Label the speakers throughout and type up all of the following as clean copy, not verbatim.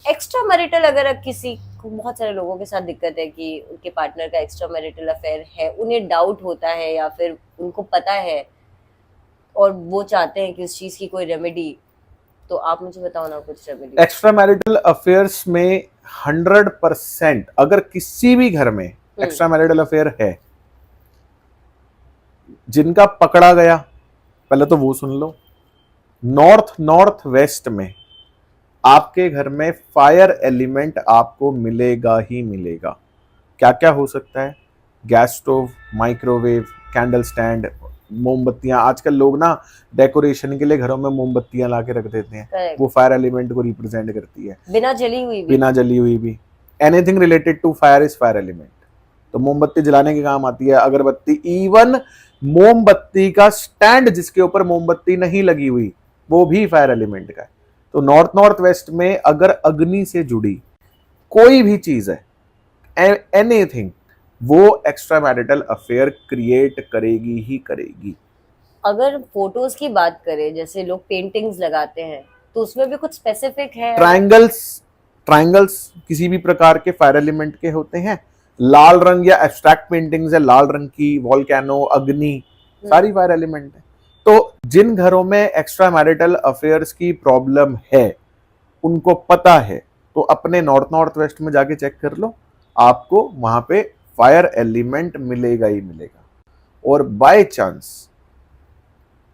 Speaker 1: Extra marital अगर किसी को, बहुत सारे लोगों के साथ दिक्कत है कि उनके पार्टनर का एक्स्ट्रा मैरिटल अफेयर है, उन्हें डाउट होता है या फिर उनको पता है और वो चाहते हैं कि उस चीज की कोई रेमेडी, तो आप मुझे बताओ ना कुछ रेमेडी।
Speaker 2: एक्स्ट्रा मैरिटल अफेयर्स में 100% अगर किसी भी घर में एक्स्ट्रा मैरिटल अफेयर है, जिनका पकड़ा गया, पहले तो वो सुन लो, नॉर्थ वेस्ट में आपके घर में फायर एलिमेंट आपको मिलेगा ही मिलेगा। क्या क्या हो सकता है? Gas stove, microwave, candle stand, मोमबत्तियां। आजकल लोग ना डेकोरेशन के लिए घरों में मोमबत्तियां ला के रख देते हैं,
Speaker 1: Correct.
Speaker 2: वो फायर एलिमेंट को रिप्रेजेंट करती है।
Speaker 1: बिना जली हुई भी,
Speaker 2: बिना जली हुई भी, anything related to fire is fire element. तो मोमबत्ती जलाने के काम आती है, अगरबत्ती, इवन मोमबत्ती का स्टैंड जिसके ऊपर मोमबत्ती नहीं लगी हुई, वो भी फायर एलिमेंट का है। तो नॉर्थ वेस्ट में अगर अग्नि से जुड़ी कोई भी चीज है, एनीथिंग, वो एक्स्ट्रा मैरिटल अफेयर क्रिएट करेगी ही करेगी।
Speaker 1: अगर फोटोज की बात करें, जैसे लोग पेंटिंग्स लगाते हैं, तो उसमें भी कुछ स्पेसिफिक है?
Speaker 2: ट्रायंगल्स किसी भी प्रकार के फायर एलिमेंट के होते हैं। लाल रंग या एब्स्ट्रैक्ट पेंटिंग्स है लाल रंग की, वॉल्केनो, अग्नि, सारी फायर एलिमेंट है। तो जिन घरों में एक्स्ट्रा मैरिटल अफेयर्स की प्रॉब्लम है, उनको पता है, तो अपने नॉर्थ वेस्ट में जाके चेक कर लो, आपको वहां पे फायर एलिमेंट मिलेगा ही मिलेगा। और बाय चांस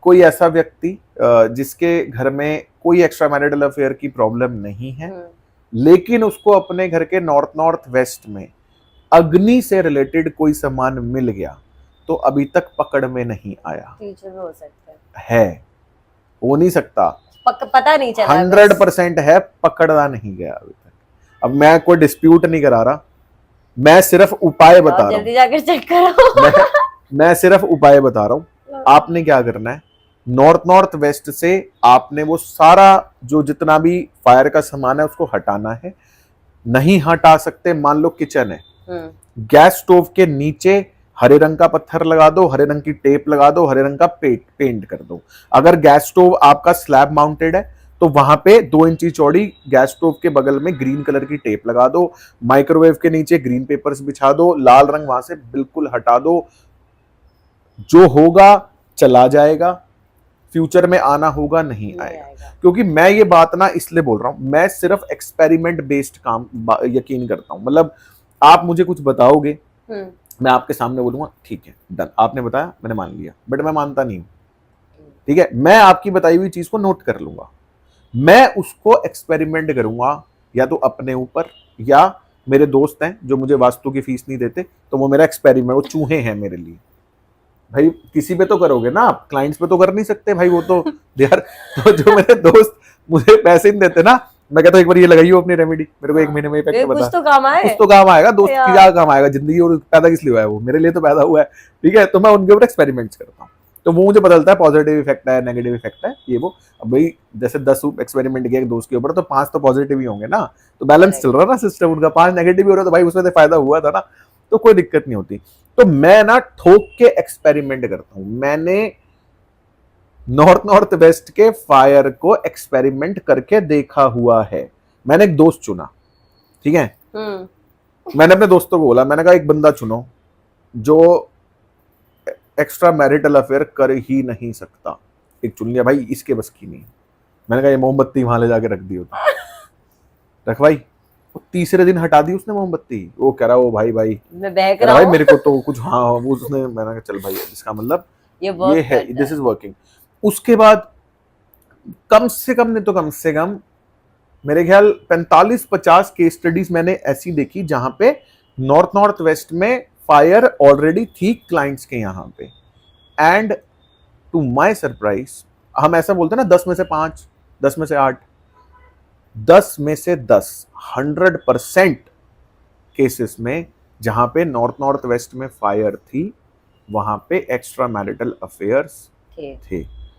Speaker 2: कोई ऐसा व्यक्ति जिसके घर में कोई एक्स्ट्रा मैरिटल अफेयर की प्रॉब्लम नहीं है, लेकिन उसको अपने घर के नॉर्थ वेस्ट में अग्नि से रिलेटेड कोई सामान मिल गया, तो अभी तक पकड़ में नहीं आया।
Speaker 1: फ्यूचर में हो सकता है,
Speaker 2: हो नहीं सकता,
Speaker 1: पता नहीं चला,
Speaker 2: 100% है, पकड़ा नहीं गया अभी तक। अब मैं कोई डिस्प्यूट नहीं करा रहा, मैं सिर्फ उपाय बता रहा हूं।
Speaker 1: जल्दी जाकर चेक करो।
Speaker 2: मैं सिर्फ उपाय बता रहा हूं। आपने क्या करना है, नॉर्थ वेस्ट से आपने वो सारा जो जितना भी फायर का सामान है उसको हटाना है। नहीं हटा सकते, मान लो किचन है, गैस स्टोव के नीचे हरे रंग का पत्थर लगा दो, हरे रंग की टेप लगा दो, हरे रंग का पेंट कर दो। अगर गैस स्टोव आपका स्लैब माउंटेड है, तो वहां पे 2 इंची चौड़ी गैस स्टोव के बगल में ग्रीन कलर की टेप लगा दो। माइक्रोवेव के नीचे ग्रीन पेपर्स बिछा दो, लाल रंग वहां से बिल्कुल हटा दो। जो होगा चला जाएगा, फ्यूचर में आना होगा नहीं आएगा। क्योंकि मैं ये बात ना इसलिए बोल रहा हूं, मैं सिर्फ एक्सपेरिमेंट बेस्ड काम यकीन करता हूं। मतलब आप मुझे कुछ बताओगे, मैं आपके सामने बोलूंगा ठीक है डन, आपने बताया मैंने मान लिया, बट मैं मानता नहीं हूं। ठीक है, मैं आपकी बताई हुई चीज को नोट कर लूंगा, मैं उसको एक्सपेरिमेंट करूंगा, या तो अपने ऊपर, या मेरे दोस्त हैं जो मुझे वास्तु की फीस नहीं देते, तो वो मेरा एक्सपेरिमेंट, वो चूहे हैं मेरे लिए। भाई किसी पे तो करोगे ना आप, क्लाइंट्स पे तो कर नहीं सकते भाई, वो तो यार। तो जो मेरे दोस्त मुझे पैसे नहीं देते ना, मैं कहता हूँ एक बार ये लगाइए अपनी रेमेडी, मेरे को 1 महीने में इफेक्ट बता,
Speaker 1: कुछ तो काम आए,
Speaker 2: कुछ तो काम आएगा। दोस्त की क्या काम आएगा, जिंदगी और पैदा किस लिए हुआ है, वो मेरे लिए तो पैदा हुआ है। ठीक है, तो मैं उनके ऊपर एक्सपेरिमेंट्स करता हूँ, तो वो मुझे बदलता है, पॉजिटिव इफेक्ट है, नेगेटिव इफेक्ट है, ये वो। अब भाई जैसे 10 एक्सपेरिमेंट किया एक दोस्त के ऊपर, तो 5 तो पॉजिटिव ही होंगे ना, तो बैलेंस चल रहा ना सिस्टम उनका, 5 नेगेटिव हो रहा, तो भाई उसमें तो फायदा हुआ था ना, तो कोई दिक्कत नहीं होती। तो मैं ना ठोक के एक्सपेरिमेंट करता हूं। मैंने नॉर्थ वेस्ट के फायर को एक्सपेरिमेंट करके देखा हुआ है। मैंने एक दोस्त चुना, ठीक है, मैंने अपने दोस्तों को बोला, मैंने कहा एक बंदा चुनो जो एक्स्ट्रा मैरिटल अफेयर कर ही नहीं सकता। एक चुन लिया भाई, इसके बस की नहीं। मैंने कहा ये मोमबत्ती वहां ले जाके रख दी होती, रखवाई, तीसरे दिन हटा दी उसने मोमबत्ती। वो कह रहा, वो भाई
Speaker 1: मैं बहक
Speaker 2: रहा भाई मेरे को तो कुछ, हाँ वो उसने, मैंने कहा चल भाई इसका मतलब ये है, दिस इज वर्किंग। उसके बाद कम से कम नहीं तो कम से कम मेरे ख्याल 45-50 केस स्टडीज मैंने ऐसी देखी जहां पे नॉर्थ वेस्ट में फायर ऑलरेडी थी क्लाइंट्स के यहाँ पे। एंड टू माय सरप्राइज, हम ऐसा बोलते हैं ना 10 में से 5, 10 में से 8, 10 में से 10, 100% केसेस में जहां पे नॉर्थ वेस्ट में फायर थी, वहां पे एक्स्ट्रा मैरिटल अफेयर्स थे।